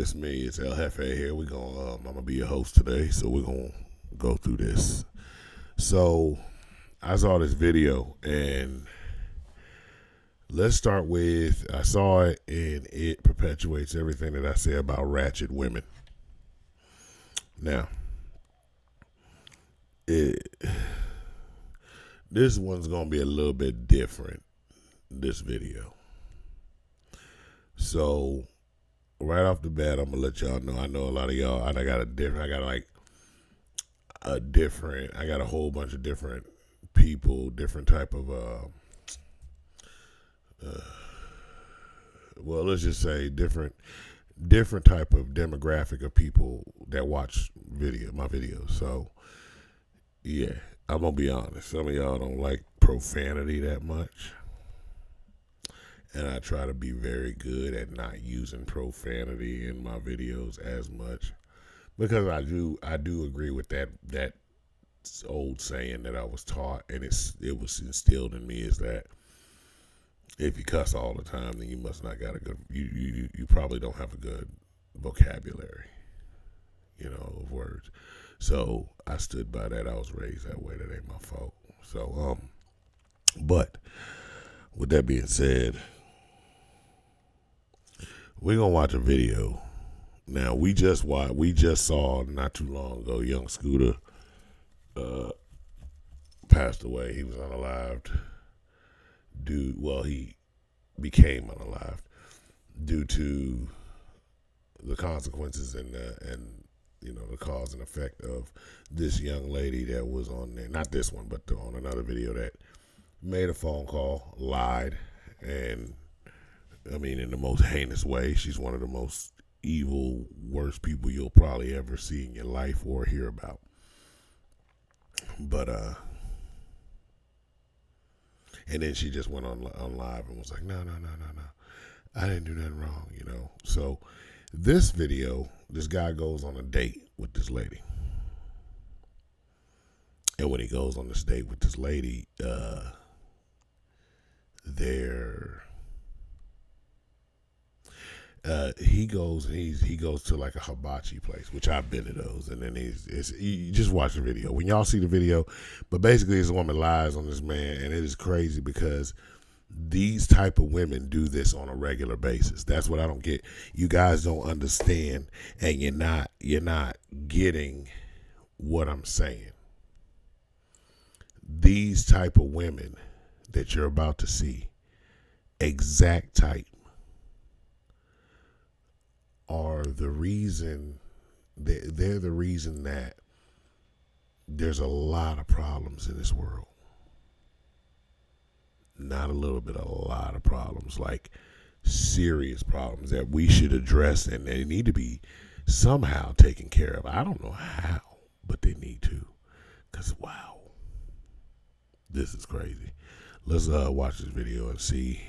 it's me. It's El Jefe here. I'm gonna be your host today, so we're gonna go through this. So I saw this video, and let's start with I saw it, and it perpetuates everything that I say about ratchet women. Now, this one's gonna be a little bit different. This video. So right off the bat, I'm gonna let y'all know. I know a lot of y'all. I got a whole bunch of different people, different type of well, let's just say different type of demographic of people that watch my videos. So yeah, I'm gonna be honest. Some of y'all don't like profanity that much. And I try to be very good at not using profanity in my videos as much, because I do agree with that old saying that I was taught, and it was instilled in me, is that if you cuss all the time, then you must not got a good you probably don't have a good vocabulary, of words. So I stood by that. I was raised that way. That ain't my fault. So but with that being said, we're gonna watch a video. Now we just saw not too long ago, young Scooter passed away. He was unalived. He became unalived due to the consequences and the cause and effect of this young lady that was on there. Not this one, but on another video, that made a phone call, lied, and in the most heinous way. She's one of the most evil, worst people you'll probably ever see in your life or hear about. But and then she just went on live and was like, no, I didn't do nothing wrong, So this video, this guy goes on a date with this lady. And when he goes on this date with this lady, he goes to like a hibachi place, which I've been to those, and then you just watch the video. When y'all see the video, but basically this woman lies on this man, and it is crazy because these type of women do this on a regular basis. That's what I don't get. You guys don't understand, and you're not getting what I'm saying. These type of women that you're about to see, exact type, are the reason, they're the reason that there's a lot of problems in this world. Not a little bit, a lot of problems, like serious problems that we should address, and they need to be somehow taken care of. I don't know how, but they need to, because wow, this is crazy. Let's watch this video and see.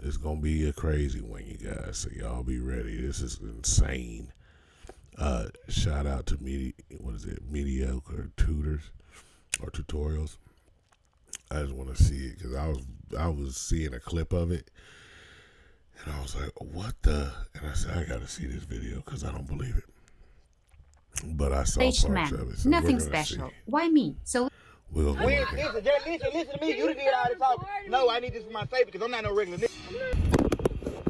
It's going to be a crazy one, you guys, so y'all be ready. This is insane. Shout out to mediocre tutors or tutorials. I just want to see it because I was seeing a clip of it, and I was like, what the? And I said, I got to see this video because I don't believe it. But I saw parts of it. So nothing special. Why me? So listen to me. You did all the talking. No, I need this for my safety because I'm not no regular nigga.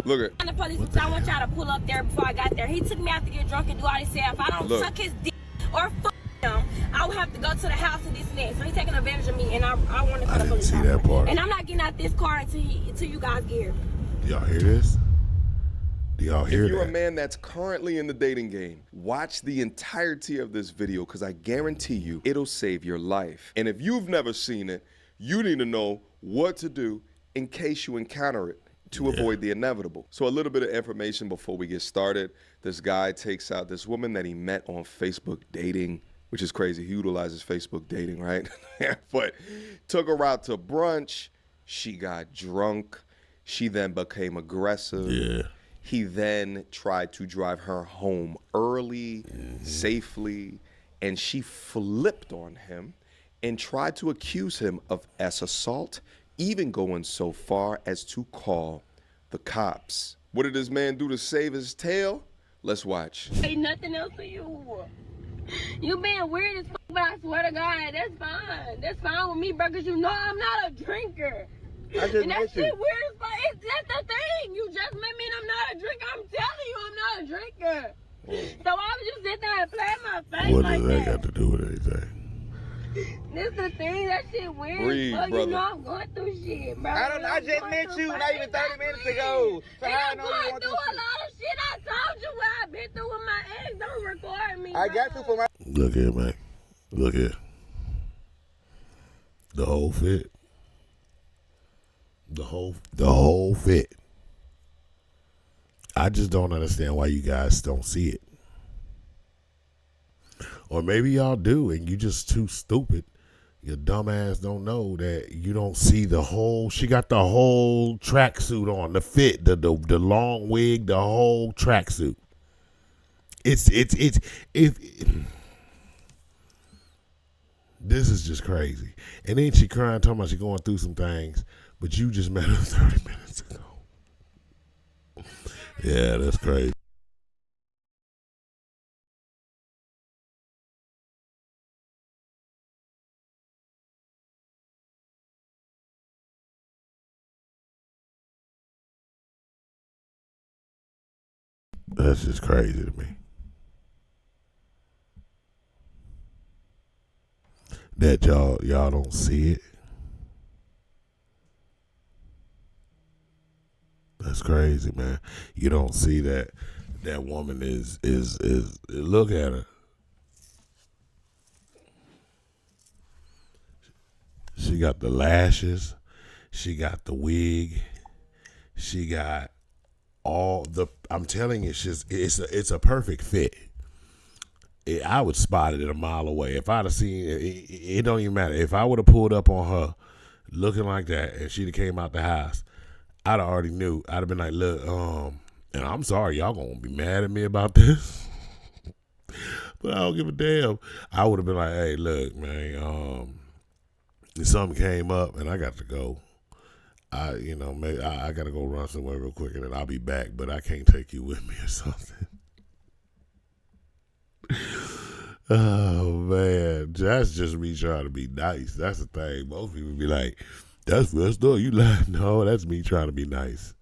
Look at the police. I want y'all to pull up there before I got there. He took me out to get drunk and do all this stuff. If I don't suck his dick or fuck him, I would have to go to the house and this and that. So he's taking advantage of me, and I want to call the police. See that part. And I'm not getting out this car until you guys get here. Y'all hear this? Do y'all hear that? If you're a man that's currently in the dating game, watch the entirety of this video because I guarantee you it'll save your life. And if you've never seen it, you need to know what to do in case you encounter it to avoid the inevitable. So a little bit of information before we get started. This guy takes out this woman that he met on Facebook dating, which is crazy. He utilizes Facebook dating, right? But took her out to brunch. She got drunk. She then became aggressive. Yeah. He then tried to drive her home early, safely, and she flipped on him and tried to accuse him of assault, even going so far as to call the cops. What did this man do to save his tail? Let's watch. Ain't nothing else for you. You being weird as fuck, but I swear to God, that's fine. That's fine with me, bro, because you know I'm not a drinker. I just And that met shit you. weird as fuck. That's the thing. You just met me and I'm not a drinker. I'm telling you I'm not a drinker. So why would you sit there and play in my face What like does that got to do with anything? This the thing, that shit weird. Breathe, Bro, brother. you know I'm going through shit, bro. I just met you not even 30 minutes ago. So And how I I'm know you going want through this a shit? lot of shit. I told you what I've been through with my ex. Don't record me, I bro. got you for my. Look here, man. Look here. The whole fit. The whole fit. I just don't understand why you guys don't see it. Or maybe y'all do and you just too stupid. Your dumb ass don't know that you don't see the whole. She got the whole tracksuit on, the fit, the long wig, the whole tracksuit. It's this is just crazy. And then she crying, talking about she going through some things, but you just met her 30 minutes ago. Yeah, that's crazy. That's just crazy to me. That y'all don't see it. That's crazy, man. You don't see that woman is look at her. She got the lashes, she got the wig, she got all the. I'm telling you, it's a perfect fit. I would spot it a mile away. If I'd have seen it, it don't even matter. If I would have pulled up on her looking like that and she'd have came out the house, I'd have already knew. I'd have been like, look, and I'm sorry, y'all gonna be mad at me about this. But I don't give a damn. I would have been like, hey, look, man, if something came up and I got to go, maybe I got to go run somewhere real quick and then I'll be back, but I can't take you with me or something. Oh man, that's just me trying to be nice. That's the thing. Most people be like, "That's messed up." You lie? No, that's me trying to be nice.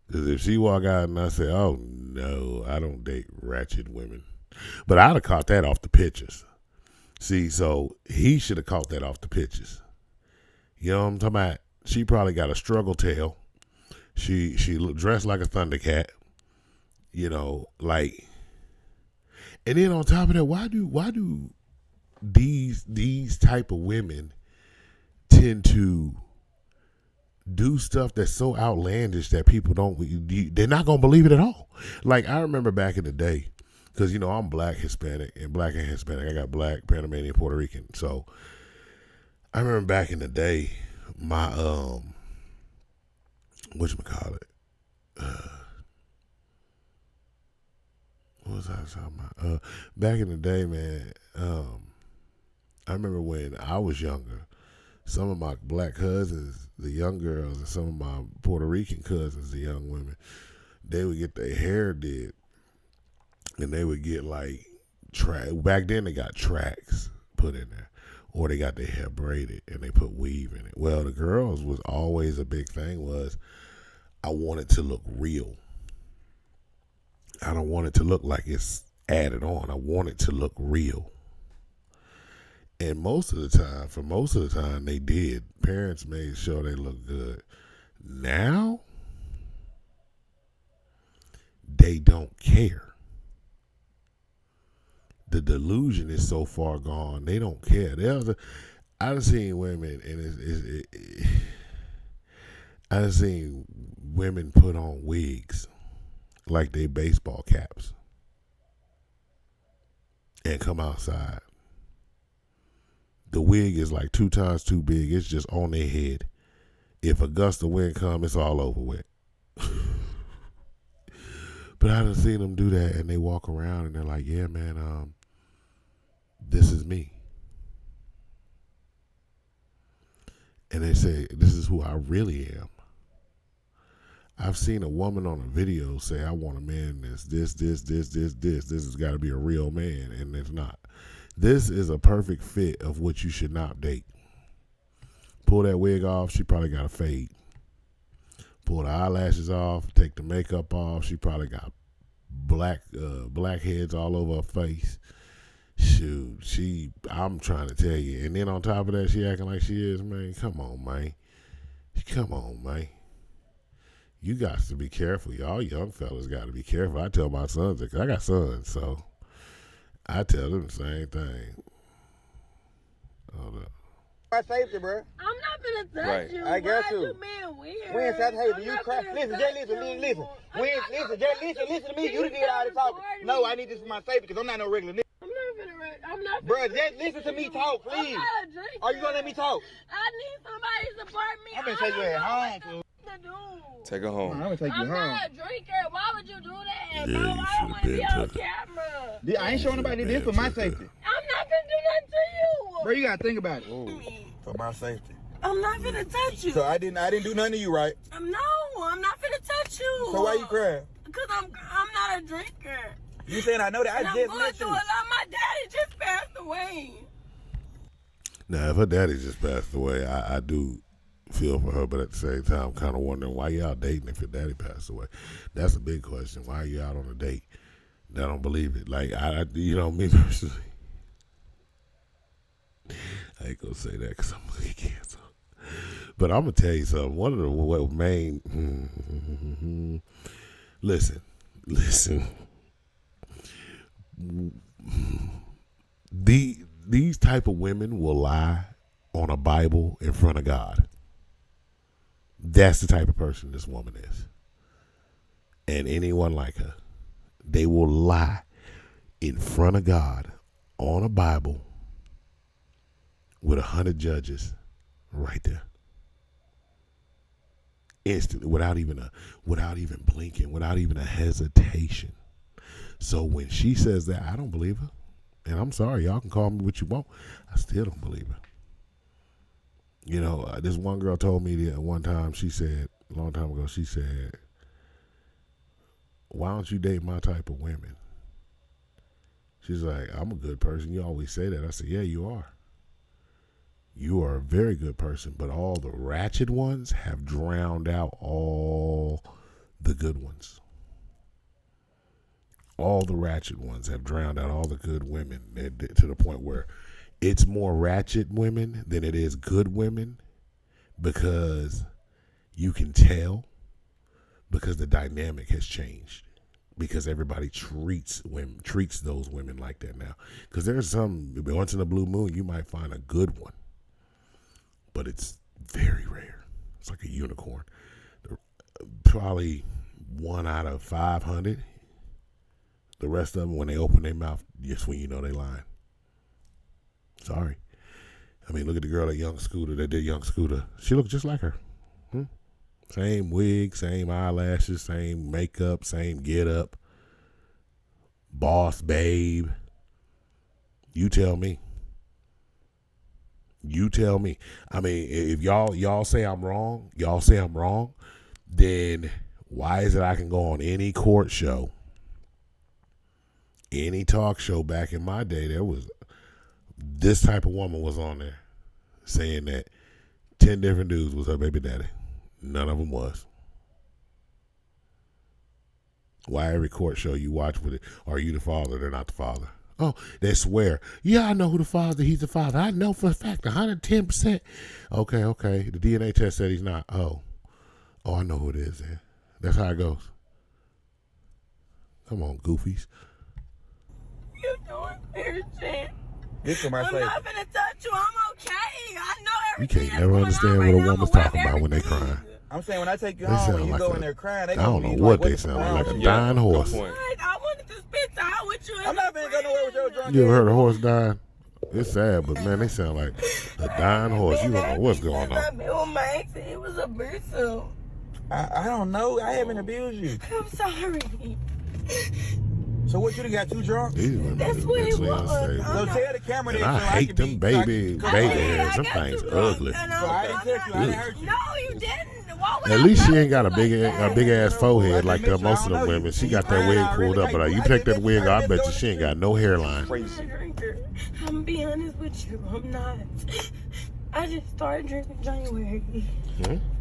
Because if she walk out and I say, "Oh no, I don't date ratchet women," but I'd have caught that off the pictures. See, so he should have caught that off the pictures. You know what I'm talking about? She probably got a struggle tail. She dressed like a Thundercat. Like. And then on top of that, why do these type of women tend to do stuff that's so outlandish that people they're not gonna believe it at all? Like I remember back in the day, because I'm black, Hispanic, and black and Hispanic. I got black, Panamanian, Puerto Rican. So I remember back in the day, my whatchamacallit, what was I talking about? Back in the day, man, I remember when I was younger, some of my black cousins, the young girls, and some of my Puerto Rican cousins, the young women, they would get their hair did, and they would get like back then they got tracks put in there, or they got their hair braided and they put weave in it. Well, the girls was always a big thing was I want it to look real. I don't want it to look like it's added on. I want it to look real. And most of the time, they did. Parents made sure they looked good. Now, they don't care. The delusion is so far gone. They don't care. I've seen women, and I've seen women put on wigs like they baseball caps and come outside. The wig is like 2 times too big. It's just on their head. If a gust of wind comes, it's all over with. But I done seen them do that, and they walk around and they're like, "Yeah, man, this is me." And they say, "This is who I really am. I've seen a woman on a video say, I want a man that's this. This has got to be a real man, and it's not. This is a perfect fit of what you should not date. Pull that wig off, she probably got a fade. Pull the eyelashes off, take the makeup off, she probably got blackheads all over her face. Shoot, I'm trying to tell you. And then on top of that, she acting like she is, man. Come on, man. You got to be careful. Y'all young fellas got to be careful. I tell my sons that, 'cause I got sons, so I tell them the same thing. Hold up. My safety, bro. I'm not gonna touch you. I guess Why you. you being weird? We ain't South Haven. I'm You not cry. finna Listen, touch just listen. you. We ain't listen. Just listen to me. You done did all the talking. No, I need this for my safety because I'm not no regular nigga. I'm not Bro, finna just listen to me talk, I'm please. not a drinker. Are you gonna let me talk? I need somebody to support me. I'm gonna take you at home, fool. Take her home. I'm gonna take you I'm home. not a drinker. Why would you do that, Yeah, bro? you I don't should've want to be been on took her. camera. I ain't showing nobody this for my safety. I'm not gonna do nothing to you. Bro, you gotta think about it. For my safety. I'm not gonna touch you. So I didn't do nothing to you, right? I'm not gonna touch you. So why you crying? Because I'm not a drinker. You saying I know that? And I I'm just going met through a you. lot. My daddy just passed away. Now, if her daddy just passed away, I do feel for her, but at the same time, I'm kind of wondering why you out dating if your daddy passed away. That's a big question. Why are you out on a date? I don't believe it. Like, you know, me personally, I ain't gonna say that because I'm gonna get canceled. But I'm gonna tell you something. One of the main, listen. These type of women will lie on a Bible in front of God. That's the type of person this woman is. And anyone like her. They will lie in front of God on a Bible with 100 judges right there. Instantly, without even blinking, without even a hesitation. So when she says that, I don't believe her. And I'm sorry, y'all can call me what you want. I still don't believe her. You know, this one girl told me that one time, she said, a long time ago, she said, why don't you date my type of women? She's like, I'm a good person. You always say that. I said, yeah, you are. You are a very good person, but all the ratchet ones have drowned out all the good ones. All the ratchet ones have drowned out all the good women to the point where it's more ratchet women than it is good women because you can tell because the dynamic has changed because everybody treats those women like that now. Because there's some, once in a blue moon, you might find a good one, but it's very rare. It's like a unicorn. Probably 1 out of 500. The rest of them, when they open their mouth, just when you know they lying. Sorry. I mean, look at the girl at Young Scooter that did Young Scooter. She looked just like her. Same wig, same eyelashes, same makeup, same get up. Boss babe. You tell me. I mean, if y'all say I'm wrong, then why is it I can go on any court show, any talk show back in my day, there was this type of woman was on there saying that 10 different dudes was her baby daddy. None of them was. Why every court show you watch with it, are you the father? They're not the father. Oh, they swear. Yeah, I know who the father. He's the father. I know for a fact, 110%. Okay. The DNA test said he's not. Oh, I know who it is then. That's how it goes. Come on, goofies. You doing weird shit. This for my I'm safety. not gonna touch you. I'm okay. I know You everything. can't never understand what a woman's talking about when they crying. I'm saying when I take you They home sound and you like go a- in there crying, they I gonna don't know be what like, they what's sound wrong like a with you? dying horse. Good point. I wanted to spend time with you. I'm not finna go nowhere with your drunk You ever ass. heard a horse dying? It's sad, but man, they sound like a dying horse. You don't know what's going on. I've been with my ex and it was abusive. I don't know. I haven't abused you. I'm sorry. So what, you done got too drunk? These women That's is what it mentally was. unstable. So tell the camera And that I so hate can them be, baby so I can- hairs. Some things ugly. So I didn't touch you. I didn't hurt you. No, you didn't. why would At I least she play ain't got a with big you like a big ass forehead like Make the sure I most of don't them know you. women. She You got that crying wig already. pulled up, but Hey, you I take just that met you wig off, I right bet next you door she to ain't the got no hairline. I'm not a drinker. I'm being honest with you. I'm not. I just started drinking January.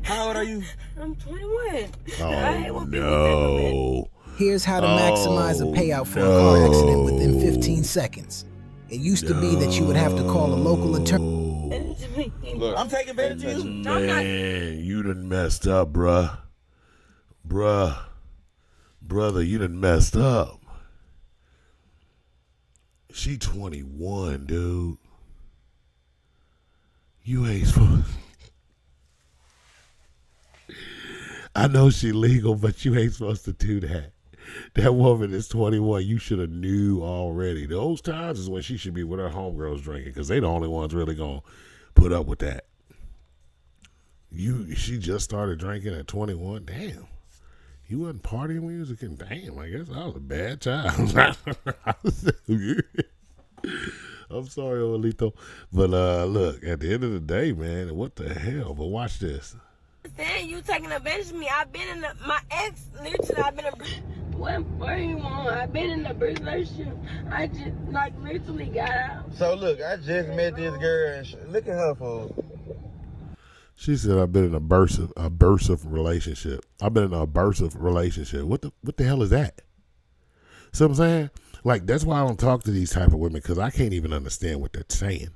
How old are you? I'm 21. I hate Oh when people take no! Here's how to maximize a Oh payout for a car accident within 15 no! seconds. It used to be that you would have to call a local attorney. advantage of me. Look, I'm taking advantage of you. Man, you done messed up, bruh. Brother, you done messed up. She 21, dude. You ain't supposed. I know she legal, but you ain't supposed to do that. That woman is 21. You should have knew already. Those times is when she should be with her homegirls drinking, because they the only ones really gonna put up with that. She just started drinking at 21. Damn. You wasn't partying when you was a kid. Damn, I guess I was a bad child. I'm sorry, Olito. But look, at the end of the day, man, what the hell? But watch this. Saying you taking advantage of me. I've been in my ex, literally, I've been what more you want? I've been in a relationship. I just literally got out. So look, I just met this girl and look at her fool. She said, "I've been in a abusive relationship. I've been in an abusive relationship. What the hell is that?" See what I'm saying? Like, that's why I don't talk to these type of women, because I can't even understand what they're saying,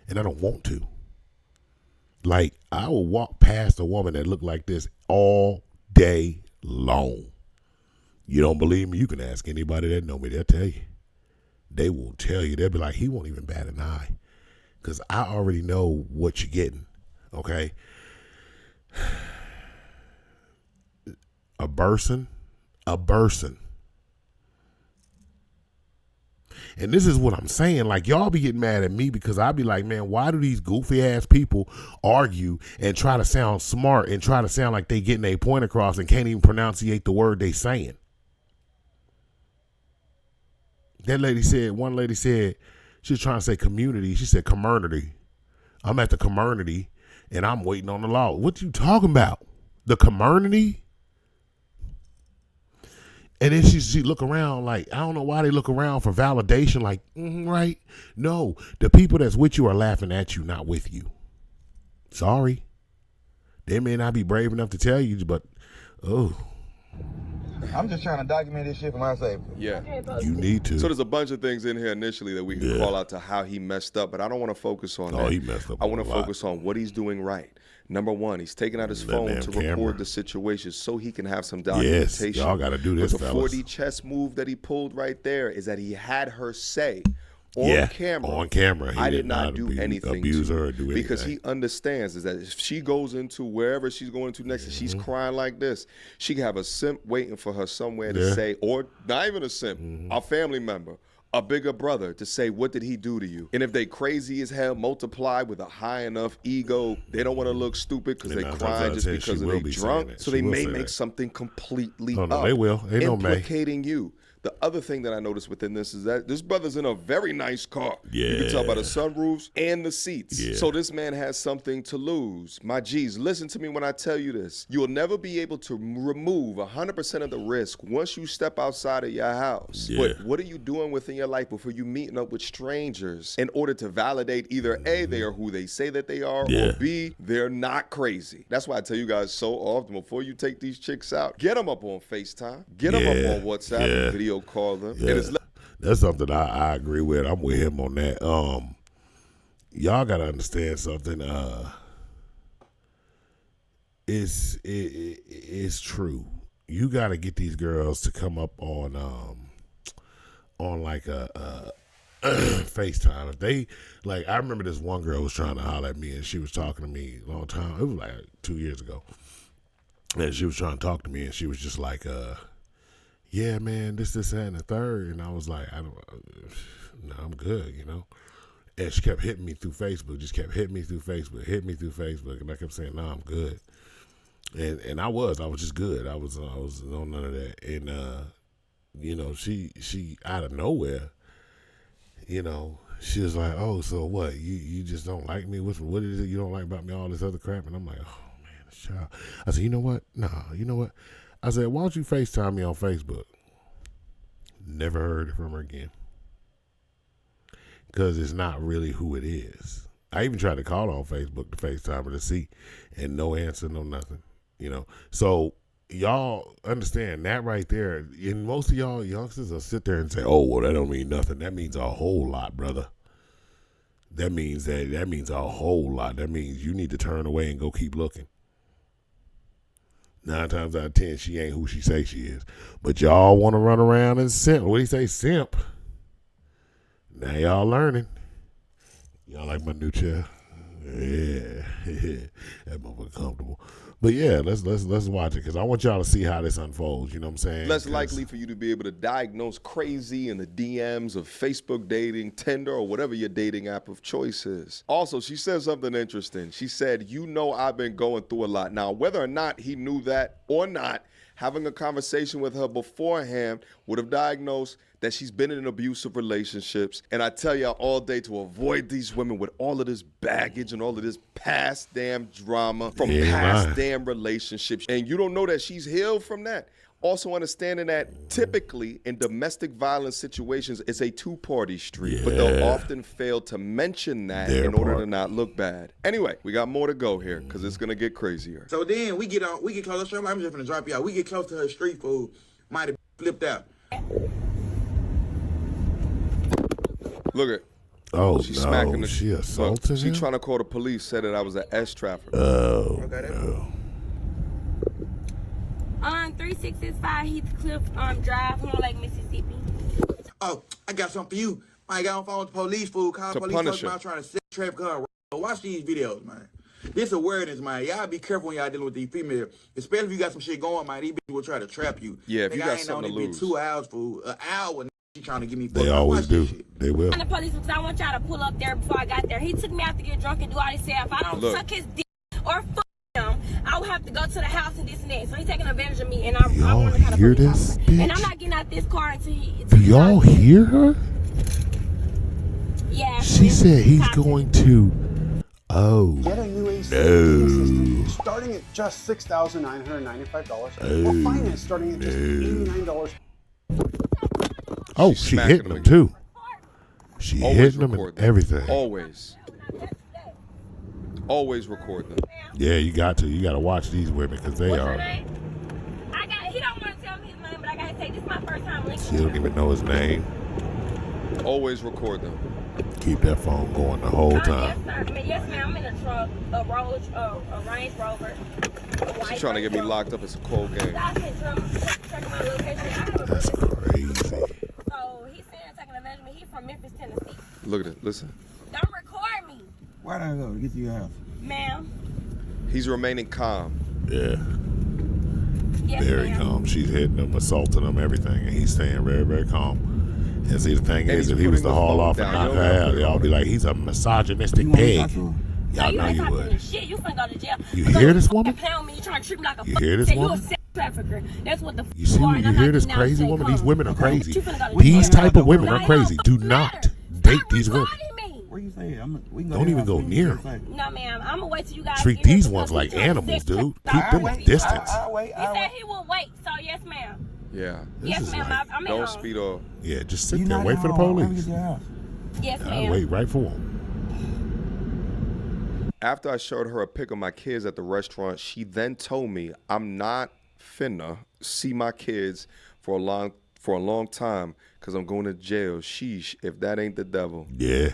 and I don't want to. Like, I will walk past a woman that look like this all day long. You don't believe me? You can ask anybody that know me. They'll tell you. They will tell you. They'll be like, he won't even bat an eye, because I already know what you're getting. Okay? A person. And this is what I'm saying. Like, y'all be getting mad at me because I be like, man, why do these goofy ass people argue and try to sound smart and try to sound like they getting a point across and can't even pronunciate the word they saying? One lady said, she was trying to say community. She said community. I'm at the community and I'm waiting on the law. What you talking about? The community? And then she look around like, I don't know why they look around for validation like, right? No, the people that's with you are laughing at you, not with you. Sorry. They may not be brave enough to tell you, but, I'm just trying to document this shit for my safety. Yeah. you need to. So there's a bunch of things in here initially that we can call out to how he messed up, but I don't want to focus on that. He messed up. I want to focus on what he's doing right. Number one, he's taking out his phone to record the situation so he can have some documentation. Yes, y'all got to do this, but the fellas. 4D chess move that he pulled right there is that he had her say on camera, he I did not do anything abuse to her or do anything. because he understands is that if she goes into wherever she's going to next and she's crying like this, she can have a simp waiting for her somewhere to say, or not even a simp, a family member, a bigger brother to say, what did he do to you? And if they crazy as hell, multiply with a high enough ego, they don't want to look stupid because they crying just because they drunk. So they may make something completely up. They will. Ain't no may. Implicating you. The other thing that I noticed within this is that this brother's in a very nice car. You can tell by the sunroofs and the seats. So this man has something to lose. My G's, listen to me when I tell you this. You will never be able to remove 100% of the risk once you step outside of your house. But what are you doing within your life before you meeting up with strangers in order to validate either A, they are who they say that they are, or B, they're not crazy. That's why I tell you guys so often, before you take these chicks out, get them up on FaceTime, get them up on WhatsApp, video call them. That's something I agree with. I'm with him on that. Y'all gotta understand something. It's true. You gotta get these girls to come up on like a FaceTime. If they like, I remember this one girl was trying to holler at me and she was talking to me a long time. It was like 2 years ago, and she was trying to talk to me and she was just like, yeah, man, this, that, and the third. And I was like, no, I'm good, you know. And she kept hitting me through Facebook, hit me through Facebook. And I kept saying, no, I'm good. And I was just good. I was on none of that. And, you know, she out of nowhere, you know, she was like, oh, so what? You just don't like me? What is it you don't like about me? All this other crap? And I'm like, oh, man, Child. I said, you know what? Nah, you know what? I said, why don't you FaceTime me on Facebook? Never heard from her again. Because it's not really who it is. I even tried to call her on Facebook to FaceTime her to see, and no answer, no nothing. You know, so y'all understand that right there. And most of y'all youngsters will sit there and say, "Oh, well, that don't mean nothing." That means a whole lot, brother. That means a whole lot. That means you need to turn away and go keep looking. 9 times out of 10, she ain't who she say she is. But y'all want to run around and simp. What do you say, simp? Now y'all learning. Y'all like my new chair? Yeah, that motherfucker comfortable. But yeah, let's watch it because I want y'all to see how this unfolds. You know what I'm saying? Less likely for you to be able to diagnose crazy in the DMs of Facebook dating, Tinder, or whatever your dating app of choice is. Also, she said something interesting. She said, "You know, I've been going through a lot." Now, whether or not he knew that or not, having a conversation with her beforehand would have diagnosed that she's been in abusive relationships. And I tell y'all all day to avoid these women with all of this baggage and all of this past damn drama from past damn relationships. And you don't know that she's healed from that. Also understanding that typically in domestic violence situations, it's a two-party street, but they'll often fail to mention that in order to not look bad. Anyway, we got more to go here because it's gonna get crazier. So then we get close. I'm just gonna drop you out. We get close to her street food. Might have flipped out. Look at. Oh, she's smacking the, she assaulted She him? trying to call the police, said that I was an S trafficker. Oh, no. On 3665 Heathcliff Drive, Horn Lake, Mississippi. Oh, I got something for you. I got on phone with the police fool. Call To police punish her. out trying to set traffic car. Watch these videos, man. This awareness, man. Y'all be careful when y'all dealing with these females. Especially if you got some shit going, man. These bitches will try to trap you. Yeah, if nigga, you I got ain't something known to it lose. be 2 hours, fool. An hour, she trying to get me fucked They up. always Watch do. this shit. They will. The police because I want y'all to pull up there before I got there. He took me out to get drunk and do all this stuff. If I don't suck his dick or fuck him, I would have to go to the house and this and that. So he's taking advantage of me, and I want to kind of hear this, bitch? And I'm not getting out this car until he. Do y'all hear her? Yeah. She said he's going to. Oh, Get a new AC no. starting at just $6,995 or Oh, finance starting at just $89. Oh, She's she smacking hitting him him again. too. She Always hitting him record and them. everything. Always. Always record them. Yeah, you got to. You got to watch these women because they What's her are. name? He don't want to tell me his name, but I gotta say this is my first time linking. She don't even know his name. Always record them. Keep that phone going the whole time. Yes, sir. Yes, ma'am. I'm in a truck, a Range Rover. She's trying to get me locked up. It's a cold game. That's crazy. So he's saying taking advantage of me. He's from Memphis, Tennessee. Look at it. Listen. Don't record me, Where'd I go to get to your house? ma'am. He's remaining calm. Yeah, Yes, very ma'am. calm. She's hitting him, assaulting him, everything, and he's staying very, very calm. And see, the thing And is, he's if he was putting to the haul phone off and down. knock You her don't out, have y'all to- be like, he's a misogynistic pig. Y'all you know ain't you talking to me would. shit. You finna go to jail. You Because hear this you woman? fucking play on me. You trying to treat me like a You fucking hear this say woman? You a sex trafficker. That's what the You see, are, and you I'm hear not this getting out crazy and woman? say These come. women are Okay, crazy. you finna go to These jail. type of women Now are it crazy. don't Do fucking not matter. date Stop these women. recording me. Where you say? We can Don't even go near them. No, ma'am. I'm gonna wait till you guys Treat get here these because ones he like trying to animals, sex dude. traffic. Keep them I'll a distance. I'll wait. He said he will wait. So yes, ma'am. Yeah. This Yes, is ma'am. like, I'm at Don't home. speed off. yeah, just sit there, wait for the police. Yes, I'll ma'am. wait right for them. After I showed her a pic of my kids at the restaurant, she then told me I'm not finna see my kids for a long time because I'm going to jail. Sheesh, if that ain't the devil. Yeah,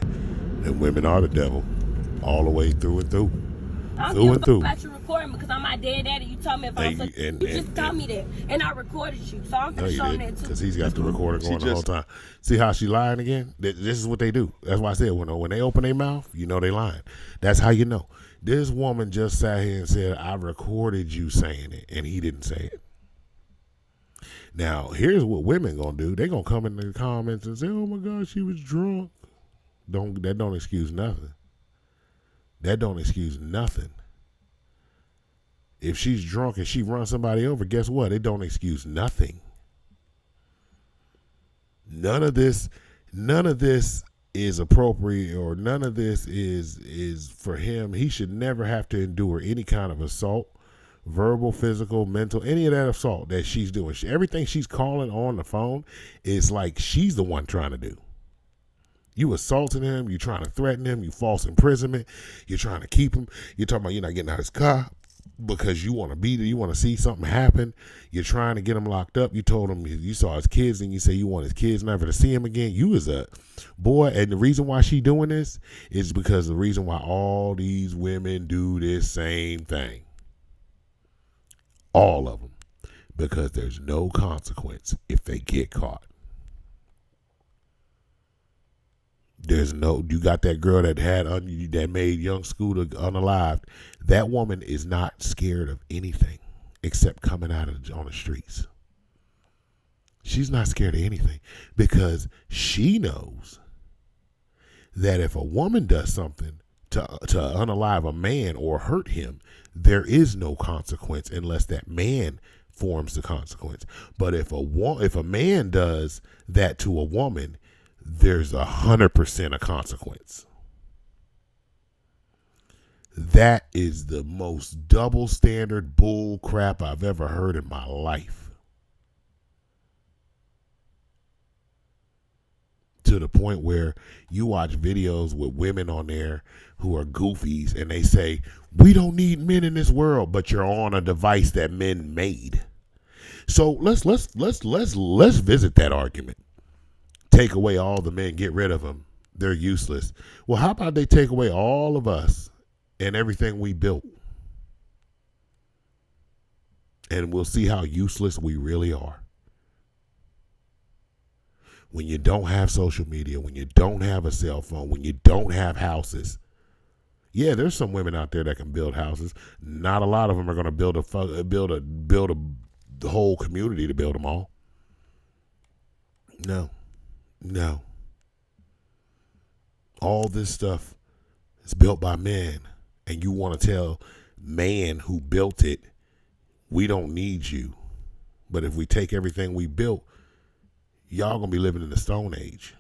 and women are the devil, all the way through and through. I Through and don't through. give a fuck about you recording because I'm my dead daddy. You told me if I'm And- you just told me that, and I recorded you, so I'm No, gonna you show him didn't, that too. because he's got the recorder going She the whole just- time. See how she lying again? This is what they do. That's why I said when they open their mouth, you know they lying. That's how you know. This woman just sat here and said, I recorded you saying it, and he didn't say it. Now, here's what women gonna do. They gonna come in the comments and say, oh my God, she was drunk. That don't excuse nothing. That don't excuse nothing. If she's drunk and she runs somebody over, guess what? It don't excuse nothing. None of this is appropriate, or none of this is for him. He should never have to endure any kind of assault verbal, physical, mental, any of that assault that she's doing. Everything she's calling on the phone is like she's the one trying to do. You assaulting him, you trying to threaten him, you false imprisonment, you're trying to keep him, you're talking about you're not getting out of his car because you want to be there, you want to see something happen, you're trying to get him locked up, you told him you saw his kids and you say you want his kids never to see him again. You was a boy, and the reason why she doing this is because the reason why all these women do this same thing. All of them. Because there's no consequence if they get caught. You got that girl that made young Scooter unalived. That woman is not scared of anything except coming out on the streets. She's not scared of anything because she knows that if a woman does something to unalive a man or hurt him, there is no consequence unless that man forms the consequence. But if a man does that to a woman, there's 100% a consequence. That is the most double standard bull crap I've ever heard in my life. To the point where you watch videos with women on there who are goofies and they say, we don't need men in this world, but you're on a device that men made. So let's visit that argument. Take away all the men, get rid of them. They're useless. Well, how about they take away all of us and everything we built? And we'll see how useless we really are. When you don't have social media, when you don't have a cell phone, when you don't have houses. Yeah, there's some women out there that can build houses. Not a lot of them are going to build the whole community to build them all. No. All this stuff is built by men, and you want to tell man who built it, we don't need you. But if we take everything we built, y'all gonna be living in the Stone Age.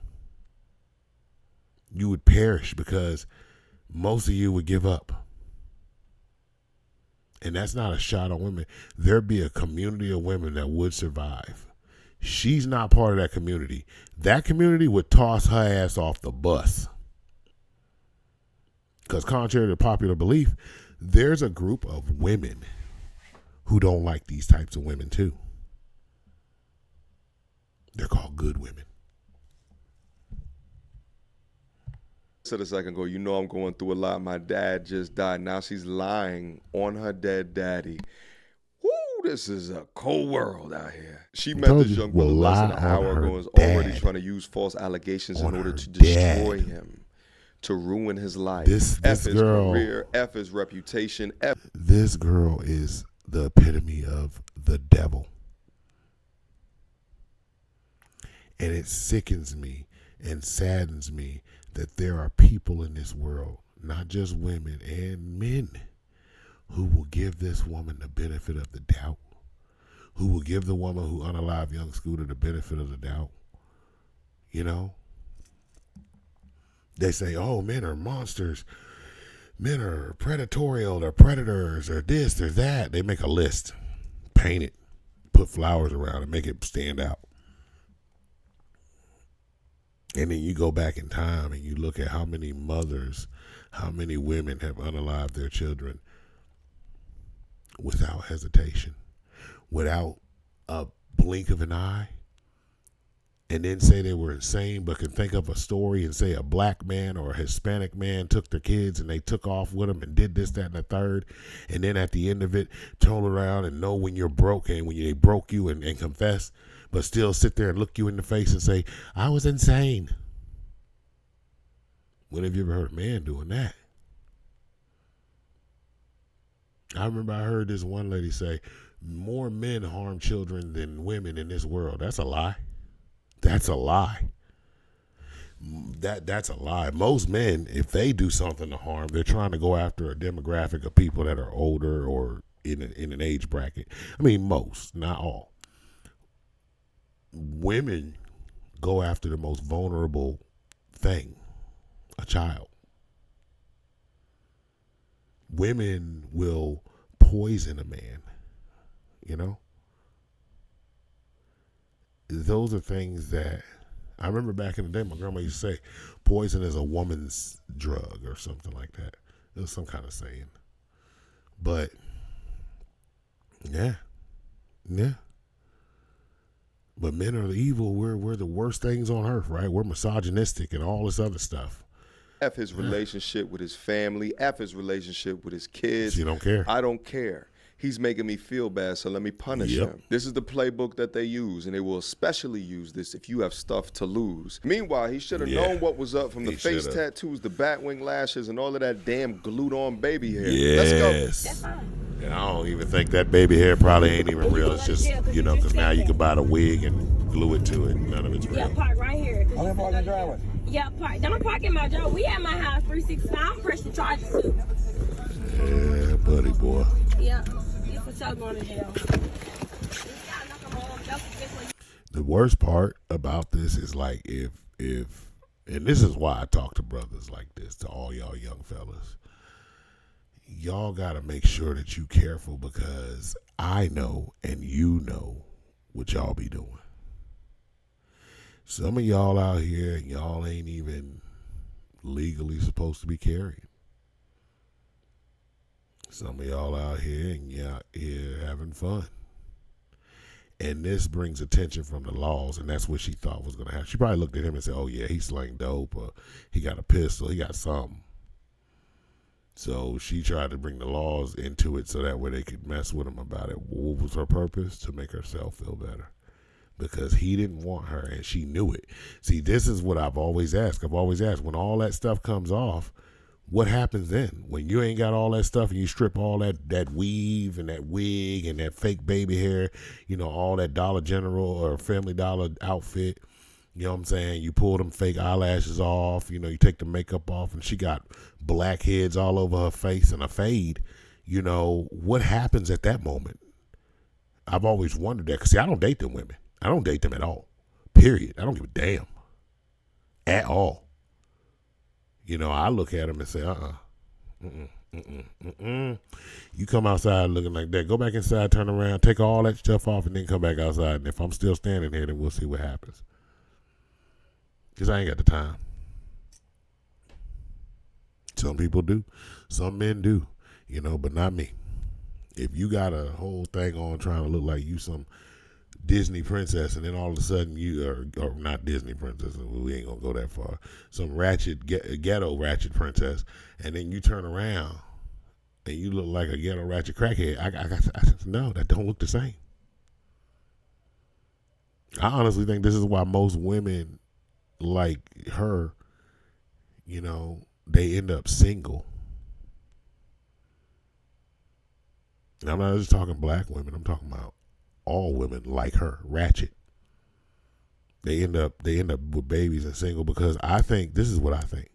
You would perish because most of you would give up. And that's not a shot on women. There'd be a community of women that would survive. She's not part of that community. That community would toss her ass off the bus. Because contrary to popular belief, there's a group of women who don't like these types of women too. They're called good women. Said a second ago, you know I'm going through a lot. My dad just died. Now she's lying on her dead daddy. Woo, this is a cold world out here. She met this young brother less than an hour ago and is already trying to use false allegations in order to destroy him, to ruin his life. This F his girl, career, F his reputation. This girl is the epitome of the devil. And it sickens me and saddens me that there are people in this world, not just women and men, who will give this woman the benefit of the doubt, who will give the woman who unalived young Scooter the benefit of the doubt. You know? They say, oh, men are monsters. Men are predatorial. They're predators. They're this, they're that. They make a list, paint it, put flowers around it, make it stand out. And then you go back in time and you look at how many mothers, how many women have unalived their children without hesitation, without a blink of an eye, and then say they were insane, but can think of a story and say a black man or a Hispanic man took their kids and they took off with them and did this, that, and the third, and then at the end of it, turn around and know when you're broke and when they broke you and confess, but still sit there and look you in the face and say, I was insane. When have you ever heard a man doing that? I remember I heard this one lady say, more men harm children than women in this world. That's a lie. That's a lie. That's a lie. Most men, if they do something to harm, they're trying to go after a demographic of people that are older or in an age bracket. I mean, most, not all. Women go after the most vulnerable thing, a child. Women will poison a man. You know? Those are things that I remember back in the day, my grandma used to say, poison is a woman's drug or something like that. It was some kind of saying. But, yeah. But men are the evil. We're the worst things on earth, right? We're misogynistic and all this other stuff. F his relationship with his family, F his relationship with his kids. So you don't care. I don't care. He's making me feel bad, so let me punish him. This is the playbook that they use, and they will especially use this if you have stuff to lose. Meanwhile, he should have known what was up from the face tattoos, the batwing lashes, and all of that damn glued-on baby hair. Let's go. And I don't even think that baby hair probably ain't even real. It's just, because now you can buy the wig and glue it to it. None of it's real. Yeah, park right here. I'm gonna park in the driveway. Yeah, park. Don't park in my driveway. We at my house, 365. I'm pressing charges too. Yeah, buddy boy. Yeah. For sure going to jail. The worst part about this is like if and this is why I talk to brothers like this, to all y'all young fellas. Y'all gotta make sure that you careful, because I know and you know what y'all be doing. Some of y'all out here, y'all ain't even legally supposed to be carrying. Some of y'all out here and y'all here having fun. And this brings attention from the laws, and that's what she thought was going to happen. She probably looked at him and said, oh, yeah, he slang dope, or he got a pistol, he got something. So she tried to bring the laws into it so that way they could mess with him about it. What was her purpose? To make herself feel better. Because he didn't want her, and she knew it. See, this is what I've always asked. When all that stuff comes off, what happens then? When you ain't got all that stuff and you strip all that weave and that wig and that fake baby hair, all that Dollar General or Family Dollar outfit, you know what I'm saying? You pull them fake eyelashes off, you take the makeup off, and she got blackheads all over her face and a fade. What happens at that moment? I've always wondered that. Because, see, I don't date them women. I don't date them at all. Period. I don't give a damn. At all. I look at them and say, You come outside looking like that. Go back inside, turn around, take all that stuff off, and then come back outside. And if I'm still standing here, then we'll see what happens. Because I ain't got the time. Some people do. Some men do. But not me. If you got a whole thing on trying to look like you some Disney princess, and then all of a sudden you are, or not Disney princess, we ain't gonna go that far, some ghetto ratchet princess, and then you turn around and you look like a ghetto ratchet crackhead, I no, that don't look the same. I honestly think this is why most women like her, they end up single. And I'm not just talking black women, I'm talking about all women like her, Ratchet. They end up with babies and single, because I think, this is what I think.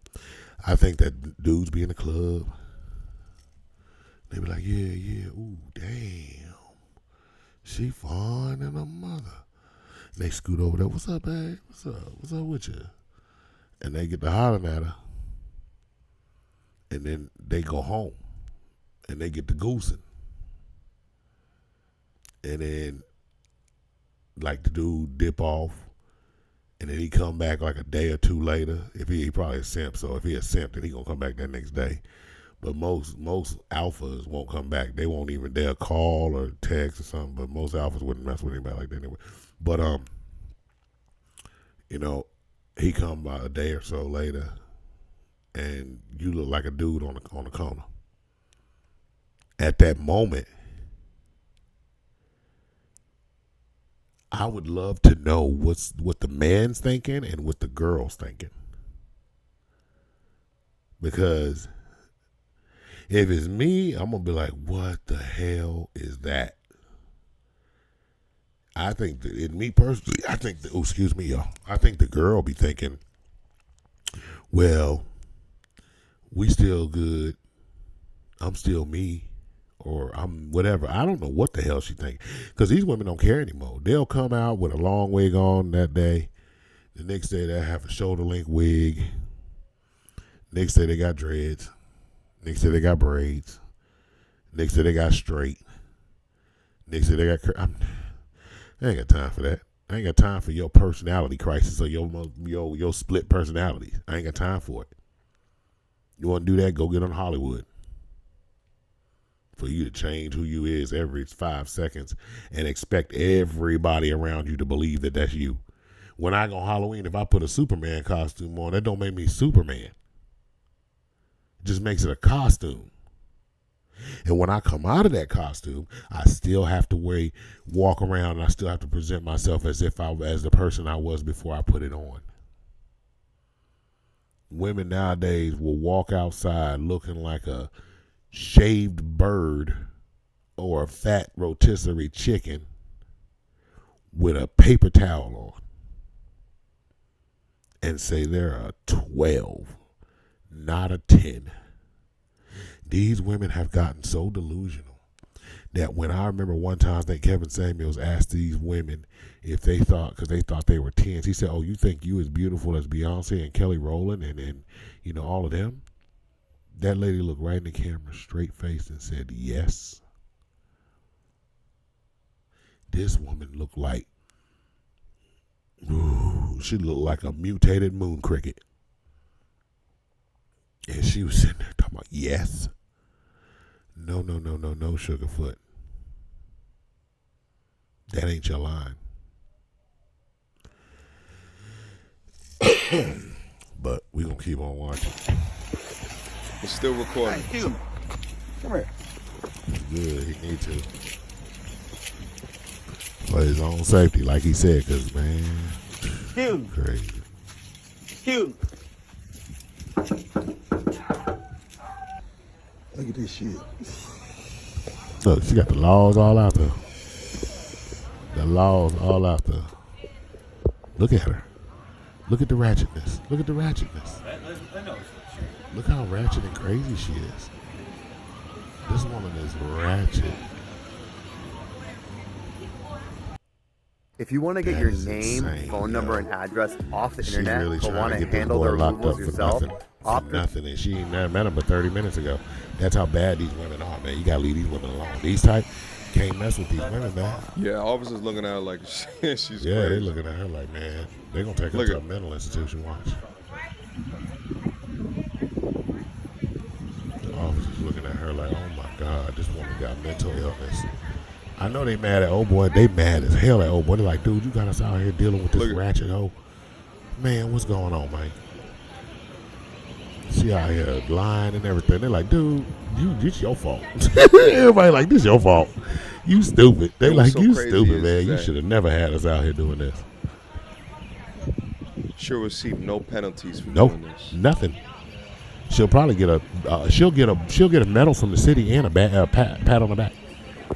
I think that dudes be in the club. They be like, yeah, ooh, damn. She fine than a mother. And they scoot over there, what's up, babe? What's up with you? And they get to hollering at her. And then they go home. And they get to goosing. And then, like, the dude dip off, and then he come back like a day or two later. If he probably a simp, so if he a simp, then he gonna come back that next day. But most alphas won't come back. They won't even dare call or text or something. But most alphas wouldn't mess with anybody like that anyway. But he come by a day or so later, and you look like a dude on the corner. At that moment, I would love to know what the man's thinking and what the girl's thinking. Because if it's me, I'm going to be like, what the hell is that? I think that, in me personally, I think that, excuse me, y'all. I think the girl be thinking, well, we still good. I'm still me. Or I'm whatever. I don't know what the hell she think. Because these women don't care anymore. They'll come out with a long wig on that day. The next day they'll have a shoulder length wig. Next day they got dreads. Next day they got braids. Niggas said they got straight. Niggas said they got. I ain't got time for that. I ain't got time for your personality crisis or your split personalities. I ain't got time for it. You want to do that? Go get on Hollywood. For you to change who you is every 5 seconds and expect everybody around you to believe that that's you. When I go Halloween, if I put a Superman costume on, that don't make me Superman. It just makes it a costume. And when I come out of that costume, I still have to walk around, and I still have to present myself as if as the person I was before I put it on. Women nowadays will walk outside looking like a shaved bird or a fat rotisserie chicken with a paper towel on and say they're a 12, not a 10. These women have gotten so delusional that when I remember one time, I think Kevin Samuels asked these women if they thought, because they thought they were 10s, he said, oh, you think you as beautiful as Beyonce and Kelly Rowland and you know, all of them? That lady looked right in the camera, straight faced, and said, yes. This woman looked like, she looked like a mutated moon cricket. And she was sitting there talking about, yes. No, Sugarfoot. That ain't your line. But we gonna keep on watching. It's still recording. Hey, Hugh, come here. Good, he need to. For his own safety, like he said, because, man, Hugh, crazy. Hugh. Look at this shit. Look, she got the laws all out there. The laws all out there. Look at her. Look at the ratchetness. Look at the ratchetness. Look how ratchet and crazy she is. This woman is ratchet. If you want to get That your is name, insane, phone number, yo. and address off the She internet, really but trying want to to get this handle boy the locked removals up for yourself, nothing. For nothing, and she ain't met him but 30 minutes ago. That's how bad these women are, man. You gotta leave these women alone. These type can't mess with these women, man. Yeah, officers looking at her like she's Yeah, crazy. they looking at her like, man, they gonna take her Look to at- a mental institution. Watch. The officers looking at her like, oh my God, this woman got mental illness. I know they mad at old boy. They mad as hell at old boy. They're like, dude, you got us out here dealing with this Look at- ratchet hoe. Man, what's going on, man? She out here lying and everything. They're like, dude, this your fault. Everybody like, this your fault. You stupid. They And what's like, so you crazy stupid, is man. You that- should have never had us out here doing this. She'll receive no penalties for Nope, doing this. nothing. She'll probably get a medal from the city and a pat on the back.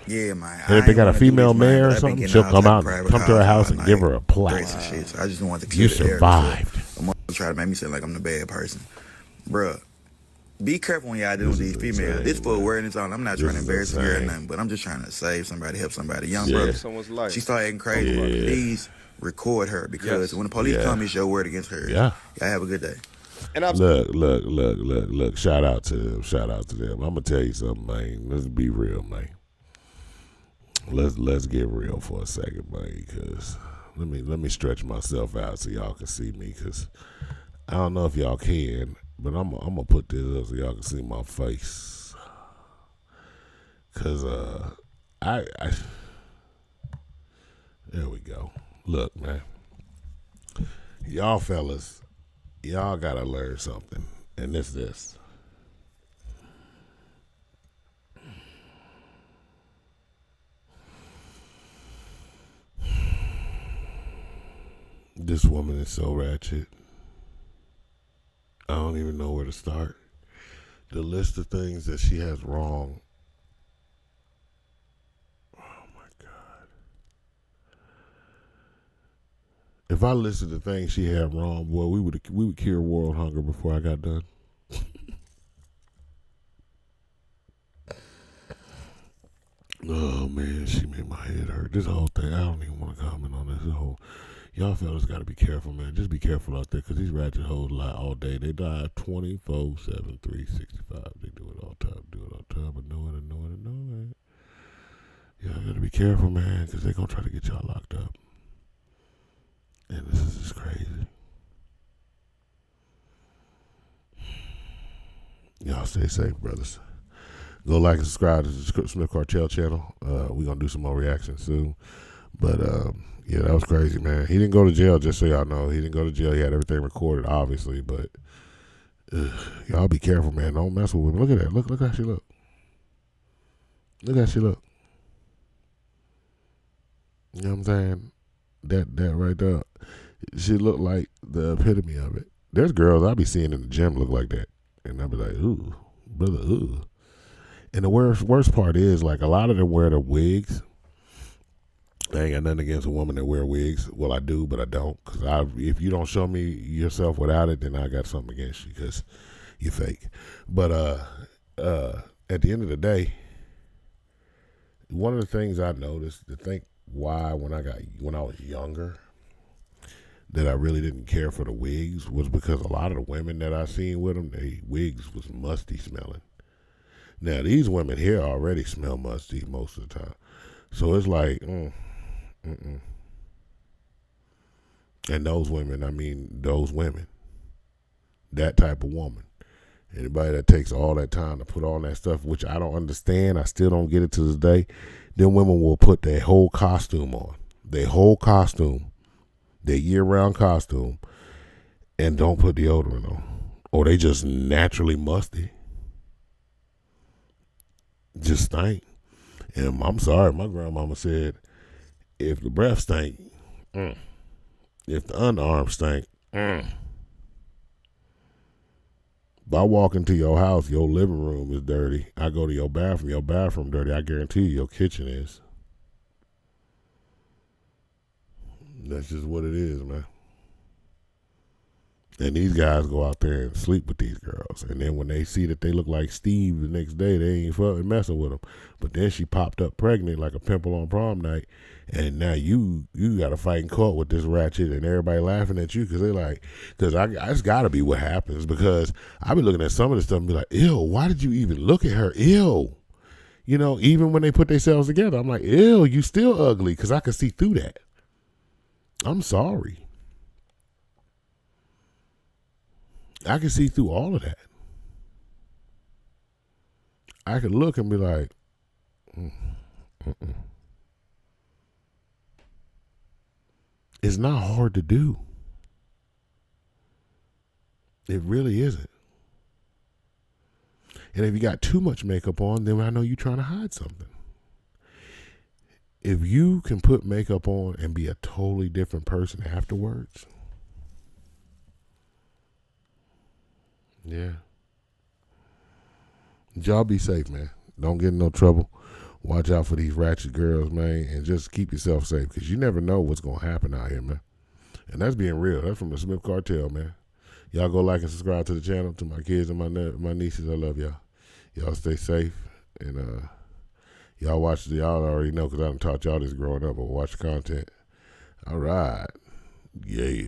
Yeah, man. And if they got a female mayor or something, she'll come out, come to her house and give her a plaque. Shit, so I just want to You survived. I'm gonna try to make me sound like I'm the bad person, bruh. Be careful when y'all deal with these females. insane, This for man. awareness on. I'm not trying to This is embarrass her or insane. nothing, but I'm just trying to save somebody, help somebody. Young Yeah. brother, Someone's life. she started acting crazy. Yeah. Please record her because Yes. when the police Yeah. come, it's your word against hers. Yeah. Y'all have a good day. And I've Look. Shout out to them. I'm gonna tell you something, man. Let's be real, man. Let's get real for a second, man. Because let me stretch myself out so y'all can see me. Because I don't know if y'all can, but I'm gonna put this up so y'all can see my face. Because I there we go. Look, man. Y'all fellas, y'all gotta learn something, and it's this. This woman is so ratchet. I don't even know where to start. The list of things that she has wrong. Oh my God. If I listed the things she had wrong, boy, we would cure world hunger before I got done. Oh man, she made my head hurt. This whole thing, I don't even want to comment on this whole. Y'all fellas got to be careful, man. Just be careful out there, because these ratchet hoes lie all day. They die 24/7, 365. They do it all the time, but know it. be careful, man, because they're going to try to get y'all locked up. And this is just crazy. Y'all stay safe, brothers. Go like and subscribe to the Smith Cartel channel. We're going to do some more reactions soon. But, yeah, that was crazy, man. He didn't go to jail, just so y'all know. He didn't go to jail. He had everything recorded, obviously. But y'all be careful, man. Don't mess with women. Look at that. Look how she look. Look how she look. You know what I'm saying? That right there. She look like the epitome of it. There's girls I be seeing in the gym look like that. And I be like, ooh, brother, ooh. And the worst part is, like, a lot of them wear the wigs. I ain't got nothing against a woman that wear wigs. Well, I do, but I don't. Because if you don't show me yourself without it, then I got something against you because you're fake. But at the end of the day, one of the things I noticed, to think why when I was younger, that I really didn't care for the wigs was because a lot of the women that I seen with them, they wigs was musty smelling. Now, these women here already smell musty most of the time. So it's like, And those women, I mean those women, that type of woman. Anybody that takes all that time to put on that stuff, which I don't understand, I still don't get it to this day, them women will put their whole costume on, their year-round costume, and don't put deodorant on. Or they just naturally musty. Just stink. And I'm sorry, my grandmama said, if the breath stank, if the underarm stank, if I walk into your house, your living room is dirty. I go to your bathroom dirty. I guarantee you your kitchen is. That's just what it is, man. And these guys go out there and sleep with these girls. And then when they see that they look like Steve the next day, they ain't fucking messing with them. But then she popped up pregnant like a pimple on prom night. And now you got to fight in court with this Ratchet, and everybody laughing at you because they like, because it's got to be what happens, because I be looking at some of this stuff and be like, ew, why did you even look at her? Ew. You know, even when they put themselves together, I'm like, ew, you still ugly, because I can see through that. I'm sorry. I can see through all of that. I could look and be like, It's not hard to do. It really isn't. And if you got too much makeup on, then I know you're trying to hide something. If you can put makeup on and be a totally different person afterwards, yeah. Y'all be safe, man. Don't get in no trouble. Watch out for these ratchet girls, man, and just keep yourself safe, because you never know what's going to happen out here, man. And that's being real. That's from the Smith Cartel, man. Y'all go like and subscribe to the channel. To my kids and my nieces, I love y'all. Y'all stay safe. And y'all watch, y'all already know because I done taught y'all this growing up, but watch the content. All right. Yeah.